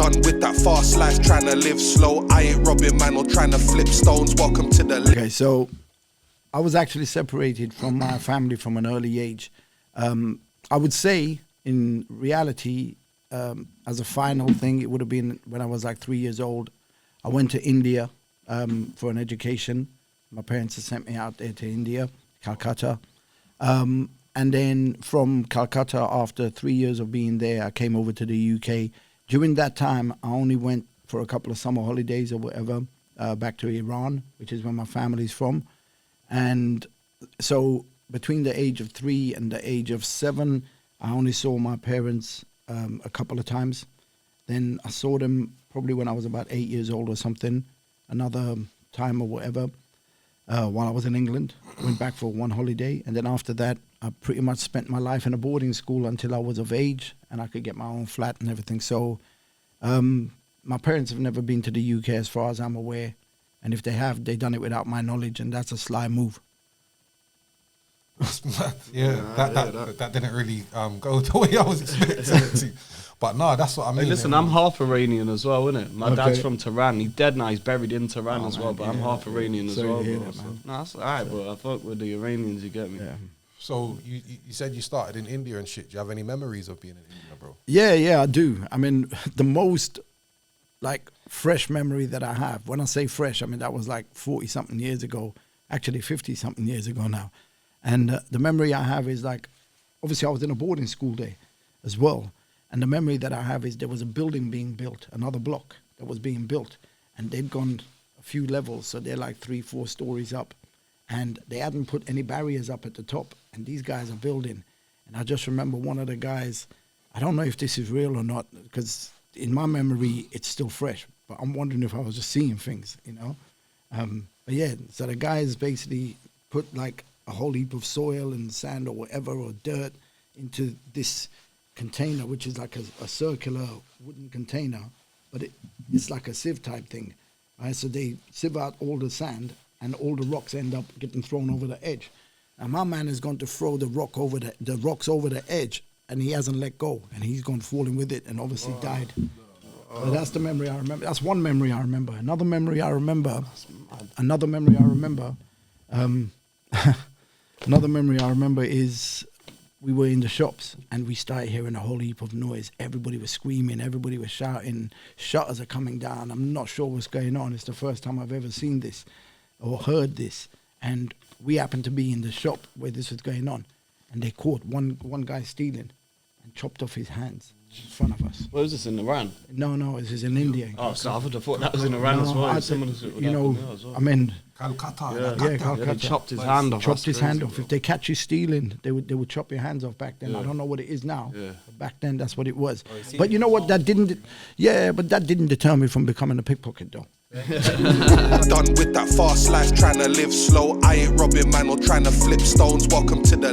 Done with that fast life, trying to live slow. I ain't robbing man or trying to flip stones. Welcome to the... Okay, so I was actually separated from my family from an early age. I would say, in reality, as a final thing, it would have been when I was like 3 years old. I went to India for an education. My parents had sent me out there to India, Calcutta. And then from Calcutta, after 3 years of being there, I came over to the UK. During that time, I only went for a couple of summer holidays or whatever, back to Iran, which is where my family's from. And so between the age of 3 and the age of 7, I only saw my parents a couple of times. Then I saw them probably when I was about 8 years old or something, another time or whatever, while I was in England. Went back for one holiday. And then after that, I pretty much spent my life in a boarding school until I was of age and I could get my own flat and everything. So my parents have never been to the UK as far as I'm aware. And if they have, they've done it without my knowledge, and that's a sly move. That didn't really go the way I was expecting it to. But no, that's what I mean. Hey, listen, I'm half Iranian as well, innit? My dad's from Tehran. He's dead now. He's buried in Tehran as well, but I'm half Iranian as well, bro. No, that's alright, bro. I fuck with the Iranians, you get me? Yeah. So you said you started in India and shit. Do you have any memories of being in India, bro? Yeah, I do. I mean, the most like fresh memory that I have, when I say fresh, I mean that was like 40-something years ago, actually 50-something years ago now. And the memory I have is like, obviously I was in a boarding school there as well. And the memory that I have is there was a building being built, another block that was being built. And they'd gone a few levels, so they're like 3-4 stories up. And they hadn't put any barriers up at the top. And these guys are building. And I just remember one of the guys, I don't know if this is real or not, because in my memory, it's still fresh. But I'm wondering if I was just seeing things, you know. But yeah, so the guys basically put like a whole heap of soil and sand or whatever, or dirt, into this container, which is like a circular wooden container, but it's like a sieve type thing. Right? So they sieve out all the sand, and all the rocks end up getting thrown over the edge. Now my man has gone to throw the rocks over the edge, and he hasn't let go, and he's gone falling with it, and obviously died. So that's the memory I remember. That's one memory I remember. Another memory I remember. Another memory I remember is we were in the shops and we started hearing a whole heap of noise. Everybody was screaming. Everybody was shouting. Shutters are coming down. I'm not sure what's going on. It's the first time I've ever seen this or heard this. And we happened to be in the shop where this was going on. And they caught one guy stealing and chopped off his hands in front of us. Where was this, in Iran? No, this is in India. Oh, so I would have thought that was in Iran as well. I mean, Calcutta. Calcutta. They chopped his hand off. Chopped his hand off. If they catch you stealing, they would chop your hands off back then. Yeah. I don't know what it is now. Yeah. But back then, that's what it was. But you know what? That didn't deter me from becoming a pickpocket, though. Done with that fast life, trying to live slow. I ain't robbing man or trying to flip stones. Welcome to the